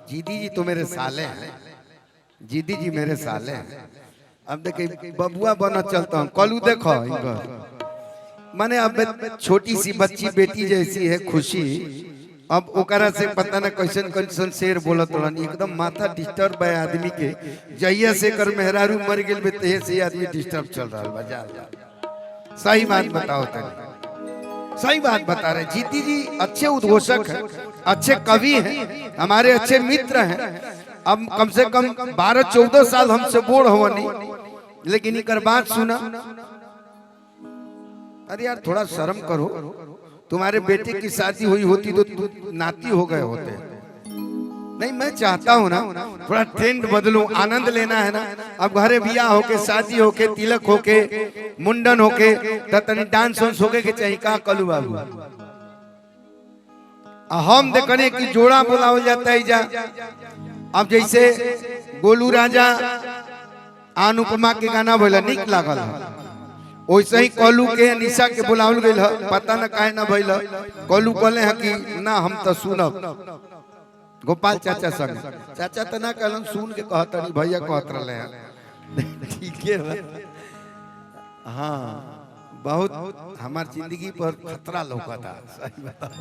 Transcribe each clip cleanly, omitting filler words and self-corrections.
जीदी जी तो मेरे साले हैं, जीदी जी मेरे साले हैं। अब देखिए बबुआ बना चलता हूँ, कलू देखो माने अब छोटी सी बच्ची बेटी जैसी है खुशी। अब ओकरा से पता ना कैसन कैसन शेर बोलत रहनी, एकदम माथा डिस्टर्ब है आदमी के। जहिया से कर मेहरारू मर गेल बे तहे से आदमी डिस्टर्ब चल रहा है। जा सही बात बताओ तनी, सही बात बता रहे। जीती जी अच्छे उद्घोषक हैं, अच्छे कवि हैं, हमारे अच्छे मित्र हैं। अब कम से कम 12-14 साल हमसे बोर हुआ नहीं, लेकिन इनकर बात सुना। अरे यार थोड़ा शर्म करो, तुम्हारे बेटे की शादी हुई होती तो नाती हो गए होते। नहीं मैं चाहता हूँ ना थोड़ा ट्रेंड बदलूं, आनंद लेना है ना। अब घरे बियाह होके, शादी होके, तिलक होके, मुंडन होके, तनी डांस वांस होके के चाहिए का कलू बाबू। हम देखने की जोड़ा बुलावल जाता है जा। अब जैसे गोलू राजा अनुपमा के गाना बोला निक लागल, वैसे ही कलू के निशा के बुलावल गइल है, पता न काहे ना भइल। कलू कहले है कि ना हम तो सुनब गोपाल चाचा संग। चाचा तो ना कहलन, सुन के कहत नहीं, भैया कहत रहे हैं। ठीक है हाँ, बहुत हमार जिंदगी पर खतरा लौका था, सही बताओ।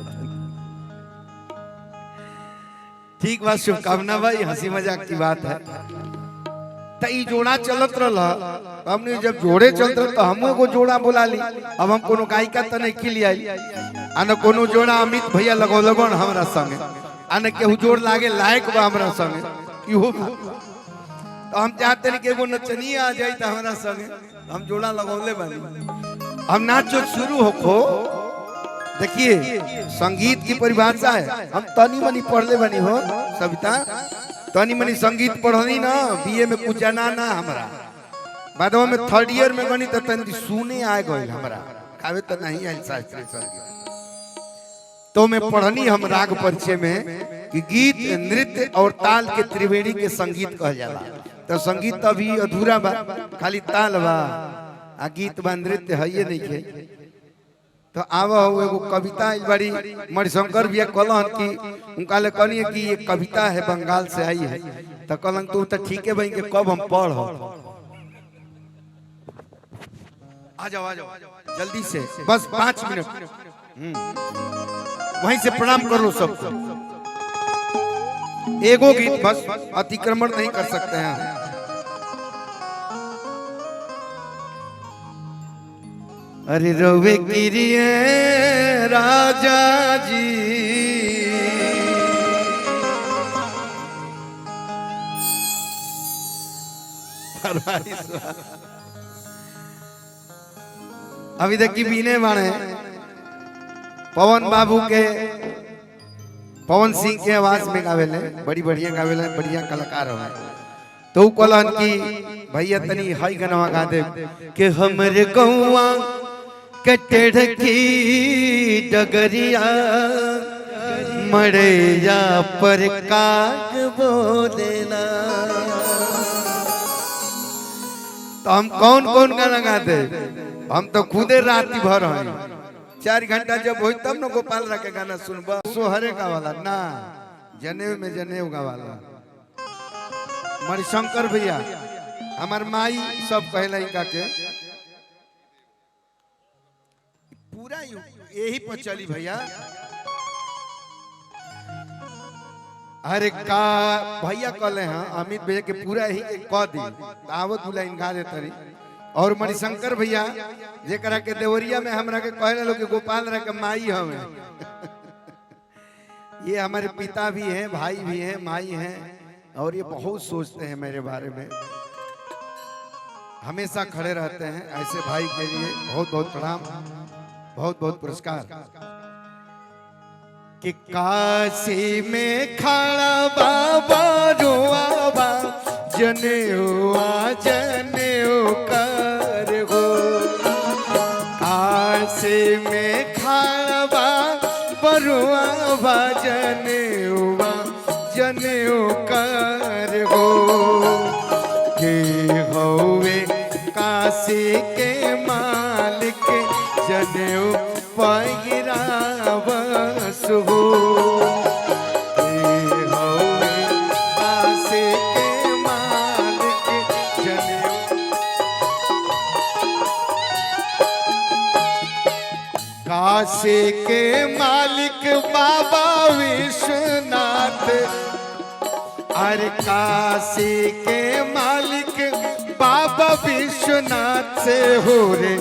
ठीक बात, शुभकामना भाई, हंसी मजाक की बात है। तो ये जोड़ा चलत रहा, हमने जब जोड़े चलत रहे तो हम को जोड़ा बुला ली। अब हम कोनो गायिका तो नहीं खिली आई, आना कोनो जोड़ा अमित भैया लगौले बन हमरा संगे, आने केहू जोड़ लागे लायक बा हमरा संगे इहो। तो हम चाहते नहीं कि एगो नचनी आ जाए तो हमरा संगे, हम जोड़ा लगौले बानी। हम नाचो शुरू होखो। देखिए संगीत की परिभाषा है, हम तनी मनी पढ़ले बनी हो सविता, तनी मनी संगीत पढ़नी ना, बीए में कुछ जाना ना हमरा। बाद में 3rd ईयर में बनी तो तनी सुने आ गए हमरा, खावे तो नहीं है शास्त्रीय संगीत। तो मैं पढ़नी हम राग परिचय में कि गीत नृत्य और ताल के त्रिवेणी के संगीत कहा जाला। तो संगीत अभी अधूरा बा, खाली ताल बा आ गीत बा, नृत्य है ये नहीं है। तो आवा हो एगो कविता इस बारी मणिशंकर भैया कहलन कि उनका ले कहनी कि ये कविता है बंगाल से आई है। तो कहलन तू तो ठीक है भाई कि कब हम पढ़ो। आ जाओ जल्दी से, बस 5 मिनट वहीं से प्रणाम कर लो सबको। एगो गीत बस, अतिक्रमण नहीं कर सकते हैं। अरे रोवे किरिए राजा जी, अभी तक की बीने बाणे पवन बाबू के, पवन सिंह के आवाज में गावेले, बड़ी बढ़िया गावेले, बढ़िया कलाकार हो। तो कहलन कि भैया तनी हाई गनवा गा दे कि हमरे गौवा कटड़की डगरिया मड़ैया पर काग बोलेला। तो हम कौन कौन गाना गाते, हम तो खुदे राती भर हैं, 4 घंटा जब हो तब न गोपाल रा के गाना सुनबा। सोहरे का वाला ना, जनेऊ में जनेऊ का वाला। मणिशंकर भैया हमार माई सब कहला इनका के पूरा यही पर चली भैया। अरे का भैया कहले हैं अमित भैया के पूरा ही कह दी, आवत बुला इनका दे तरी। और मणिशंकर भैया जेकरा के देवरिया में हमरा के कहले लोग गोपाल रा के माई हमें। ये हमारे पिता भी हैं, भाई भी हैं, माई हैं, और ये बहुत सोचते हैं मेरे बारे में, हमेशा खड़े रहते हैं। ऐसे भाई के लिए बहुत बहुत प्रणाम, बहुत बहुत पुरस्कार। कि काशी में खड़ा बाबा रुआबा जनेवा जनेऊ कर हो। काशी में खड़ा बाबा रुआबा जनेवा जनेऊ कर हो। के हवे काशी के मालिक जनेऊ पहिरावस हो। हवे काशी के मालिक बाबा विश्वनाथ, अरे काशी के मालिक बाबा विश्वनाथ से हो रे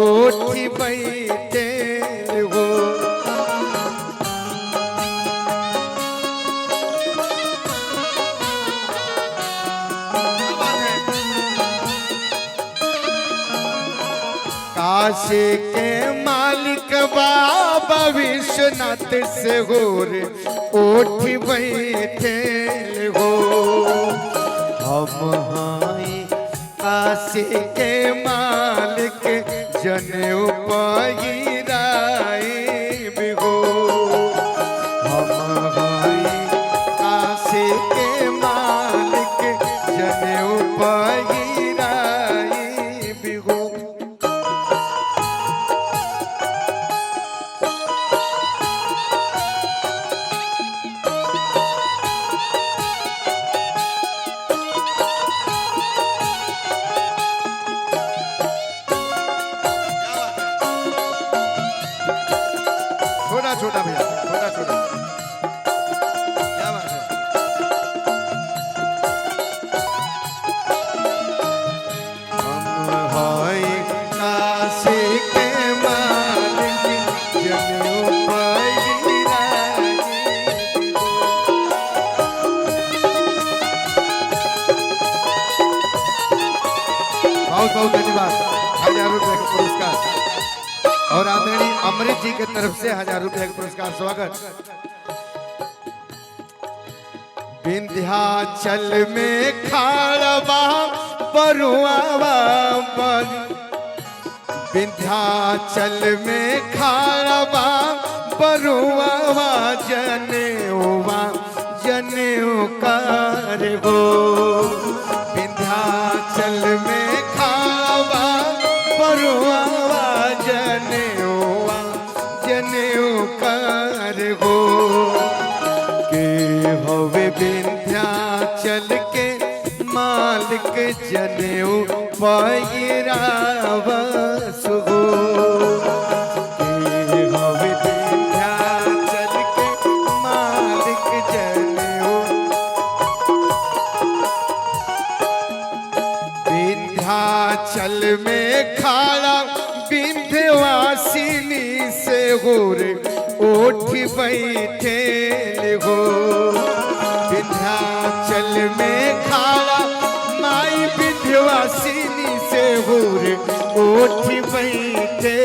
उठी बैठे हो। काशी के मालिक बाबा विश्वनाथ से हो रे उठी बैठे हो। हम हाई काशी के मालिक जनेऊ पहिराई भी हो। हम हाई काशी के मालिक जनेऊ पहिराई भी हो। छोटा भैया, छोटा छोटा, क्या बात है। हम हाय काशी के मालिक जनेऊ पहिराई। बहुत बहुत धन्यवाद। 1000 रुपये का पुरस्कार और आदरणीय अमृत जी की तरफ से 1000 रुपये का पुरस्कार स्वागत। विंध्याचल में खाड़बा बरुआवा पर, विंध्याचल में खाड़बा बरुआवा जनेऊवा जनेऊ कर हो। विंध्याचल में खाड़बा बरुआवा जनेऊवा जनेऊ कर हो। के होवे विंध्याचल के मालिक जनेऊ पहिरावस हो। के होवे विंध्याचल के मालिक जनेऊ। विंध्याचल में खाड़ा विंध्यवासिनी से हो रे उठी बैठे हो। विंध्याचल में खाड़ा माई विंध्यवासिनी से हो रे उठी बैठे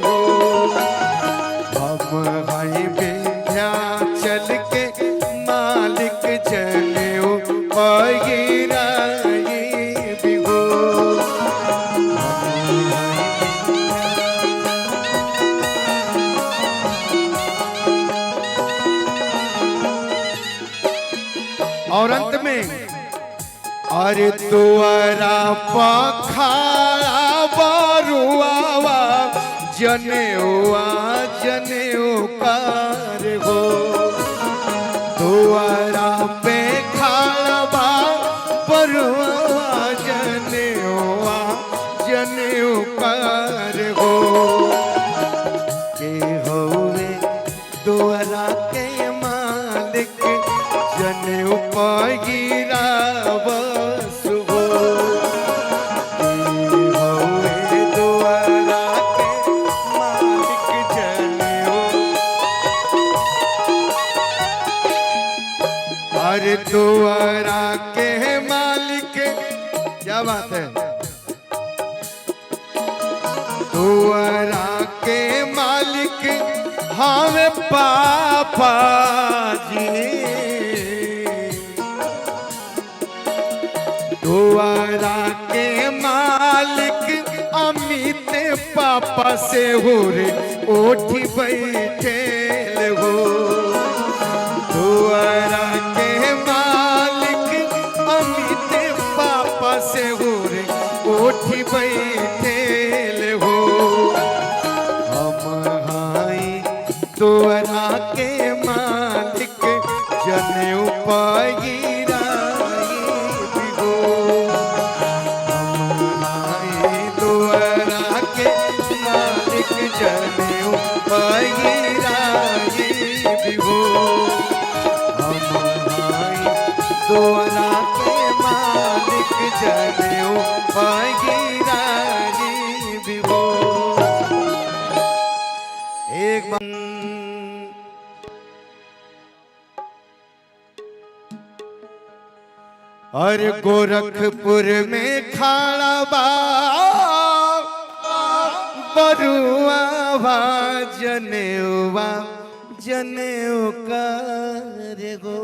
हो। हम भाई विंध्याचल के मालिक जनेऊ पहिराई भी हो। और अंत में अरे तुअरा पखाड़ा बरुआवा जनेऊआ जनेऊ कर हो। तुअरा पे खाड़बा बरुआवा जनेऊआ जनेऊ कर हो। के होवे तुअरा के मालिक जनेऊ पहिरावस हो। होवे दुआरा के मालिक जनेऊ। अरे दुआरा के मालिक, क्या बात है। दुआरा के मालिक हमें पापा जी। दुआरा के मालिक अमित पापा से हो रे उठी बैठे हो। दुआरा के मालिक अमित पापा से हो रे उठी बैठे हो। हम हाई दुआरा के मालिक जनेऊ पहिराई भी हो। हम हाई दुआरा के मालिक जनेऊ दुआरा के मालिक जनेऊ पहिराई बिहो। एक बार और गोरखपुर में खाड़ा बा बरुआ बा जनेवा जनेऊ कर गो।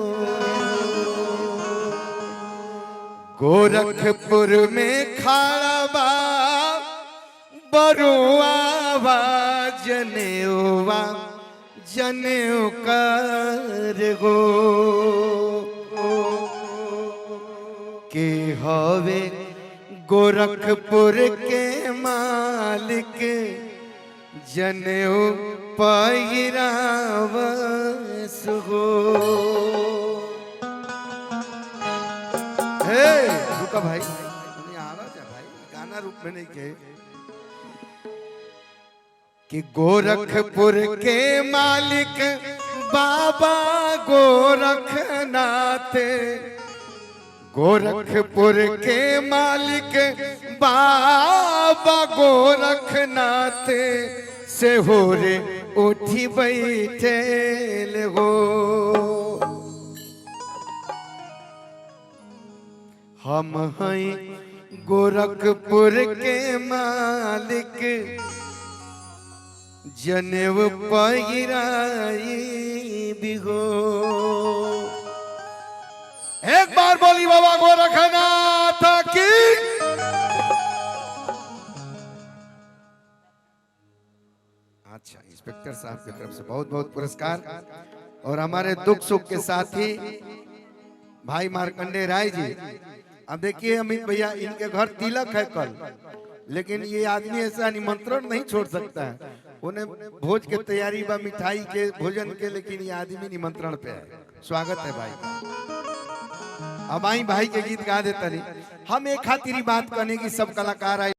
गोरखपुर में खाड़ा बा बरुआ बा जनेवा जनेऊ कर गो। के हवे गोरखपुर के मालिक जनेऊ पहिरावस हो। हे रुका भाई, आवाज है भाई, गाना रूप में नहीं कहे कि गोरखपुर के मालिक बाबा गोरखनाथ। गोरखपुर के मालिक बाबा गोरखनाथ से हो रे उठी बैठेल हो। हम हैं गोरखपुर के मालिक जनेऊ पहिराई बिहो। एक बार बोली बाबा गोरखनाथ की। अच्छा, इंस्पेक्टर साहब की तरफ से बहुत बहुत पुरस्कार। और हमारे दुख सुख के साथी भाई मार्कंडे राय जी। अब देखिए अमित भैया, इनके घर तिलक है कल, लेकिन ये आदमी ऐसा निमंत्रण नहीं छोड़ सकता है। उन्हें भोज के तैयारी बा, मिठाई के भोजन के, लेकिन ये आदमी निमंत्रण पे है। स्वागत है भाई। अब आई भाई के गीत गा देता नहीं। हम एक खातिर बात करने की सब कलाकार आए।